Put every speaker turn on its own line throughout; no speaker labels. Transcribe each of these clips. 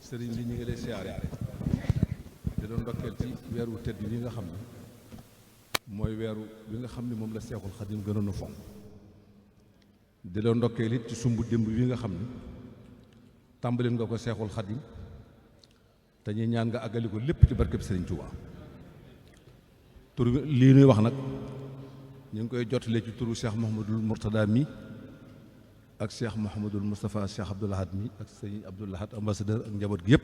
sëriñ bi ñu ngi lay siyaare di doon ndokkeel ci weeru tedd yi nga xam ne mooy weeru bi nga xam ne moom la Seexul Xadim gënoon a fonk di doon ndokkeel it ci sumbu démb bi nga xam ne tàmbaleen nga ko Seexul Xadim te ñuy ñaan nga àggali ko lépp ci barkeb sëriñ Tuubaa tur lii nuy wax nag ñu ngi koy jotalee ci turu Cheikh Mouhamadul Mourtada mi ak Cheikh Mouhamadul Moustapha Cheikh Abdoul Ahad mi ak sëñ Abdoul Ahad ambassadeur ak njaboot gi yëpp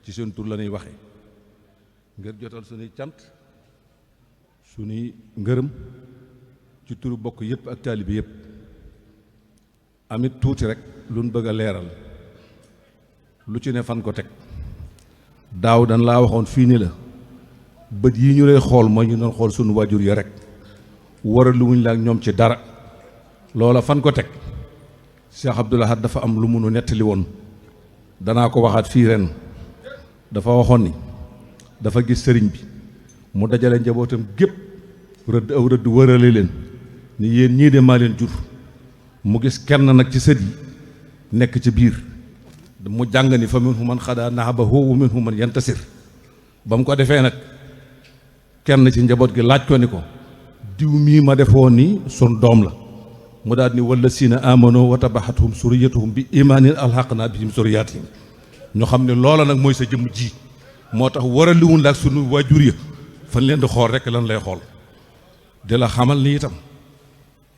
ci seen tur la ñuy waxee ngir jotal suñuy cant suñuy ngërëm ci turu bokk yëpp ak taalibe yëpp amit tuuti rek luñ bëgg a leeral lu ci ne fan ko teg daaw dan laa waxoon fii ni la bët yi ñu lay xool mooy ñu doon xool suñu waajur ya rek waral lu wuñ la ak ñoom ci dara loola fan ko teg Cheikh Abdoul Ahad dafa am lu munu nettali woon danaa ko waxaat fii ren dafa waxoon ni dafa gis sëriñ bi mu dajale njabootam gépp rëdd aw rëdd wërale leen ni yéen ñii de maa leen jur mu gis kenn nag ci sët yi nekk ci biir mu jàng ni fa minhum man xadaa nahabahu wa minhum man yantasir ba mu ko defee nag kenn ci njaboot gi laaj ko ni ko diw mii ma defoon ni sun doom la mu daal ni wala siina amano wa tabaxatuhum suriyatuhum bi imaanin alxaqna bihim suriyatihim ñu xam ne loola nag mooy sa jëmm ji moo tax war a liwun la ak sunu waajur ya fan leen di xool rek lan lay xool di la xamal ni itam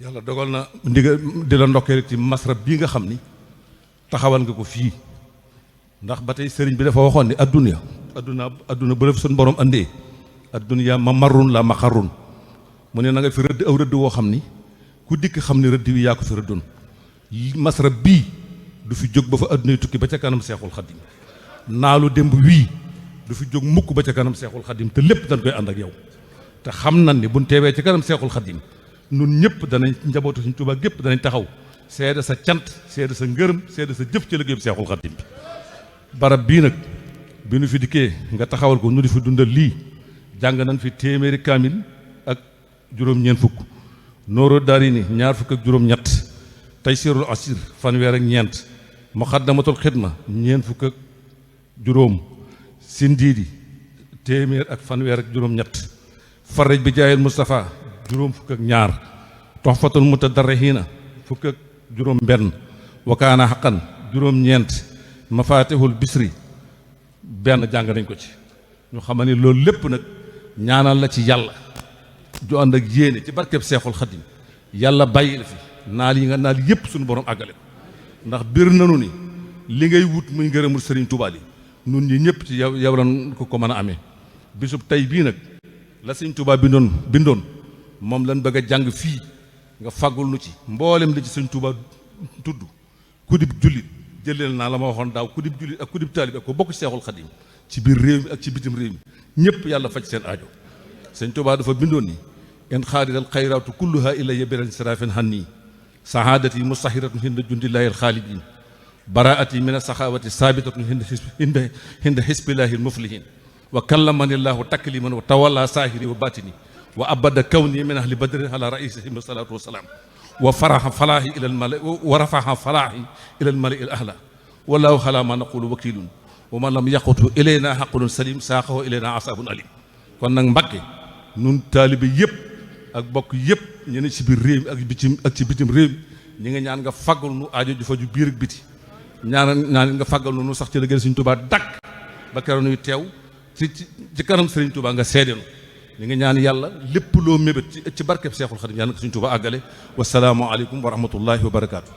yàlla dogal na ndiga di la ndokkee ci masrab bii nga xam ni taxawal nga ko fii ndax ba tey sëriñ bi dafa waxoon ni adduna bu la fi suñu borom andee adduniya ma marrun la ma xarrun mu ne na nga fi rëdd aw rëdd woo xam ni ku dikk xam ne rëdd wi yaa ko fi rëddoon masrab bii du fi jóg ba fa adduna yi tukki ba ca kanam Seexul Xadim naalu démb wii du fi jóg mukk ba ca kanam Seexul Xadim te lépp dañ koy ànd ak yow te xam nañ ni buñ teewee ci kanam Seexul Xadim nun ñëpp danañ njabootu Sëriñ Tuubaa gépp danañ taxaw seede sa cant seede sa ngërëm seede sa jëf ci liggéeyu Seexul Xadim bi barab bii nag bi nu fi dikkee nga taxawal ko nu di fi dundal lii jàng nañ fi téeméeri kaamil ak juróom-ñeent fukk Nooro Daarayni ñaar fukk ak juróom-ñett Taysirul Asir fanweer ak ñeent Muxaddamatul Xidma ñeent fukk ak juróom Sindiidi téeméer ak fanweer ak juróom-ñett Faraj bi Jaayil Moustapha juróom fukk ak ñaar Toxfatul Mutadarrihiina fukk ak juróom benn Wakaana Xaqan juróom-ñeent Mafatihul Bisri benn jàng nañ ko ci ñu xam ne loolu lépp nag ñaanal la ci yàlla ju ànd ak yéene ci barkeb Seexul Xadim yàlla bàyyi la fi naal yi nga naal yépp suñu borom àggale ko ndax bir nanu ni li ngay wut muy ngërëmul Sëriñ Tuubaa yi nun ñi ñëpp ci yow lan ko mën a amee bisub tey bii nag la Sëriñ Tuubaa bindoon moom lan bëgg a jàng fii nga faggul nu ci mboolem li ci Sëriñ Tuubaa tudd ku dib jullit jëleel naa la ma waxoon daaw ku dib jullit ak ku dib taalib ak ko bokk ci Seexul Xadim ci biir réew mi ak ci bitim réew mi ñëpp yàlla faj seen aajo Sëriñ Tuubaa dafa bindoon ni in xaadidal xayraatu kulluha ilayya biran sirafin hanni sahaadati mustahiratun hinda jundillahi alxaalidin baraati min asaxaawati saabitatun hinda xisbillahi almuflihin wa kallamani llahu takliman wa tawalla saahiri wa batini wa abada kawni min ahli badrin ala raisihim salatu wasalaam wa faraxa falaahi ila almala wa rafaxa falaahi ila almalai al ahla wallahu xala ma naqulu wakilun wa man lam yaqutu ilayna xaqulun salim saaqahu ilayna asabun alim kon nag Mbàkke nun taalibe yëpp ak bokk yëpp ñu ne ci biir réew mi ak ci bitim réew mi ñi nga ñaan nga faggal nu aajo ju faju biir ak biti ñaan nga faggal nu sax ci liggéey Sëriñ Tuubaa dakk ba keroog nuy teew ci kanam Sëriñ Tuubaa nga seedenu ñi nga ñaan yàlla lépp loo mébét ci barkeb Seexul Xadim yàlla na ko Sëriñ Tuubaa àggale wasalaamu aleykum wa rahmatullahi wa barakaatu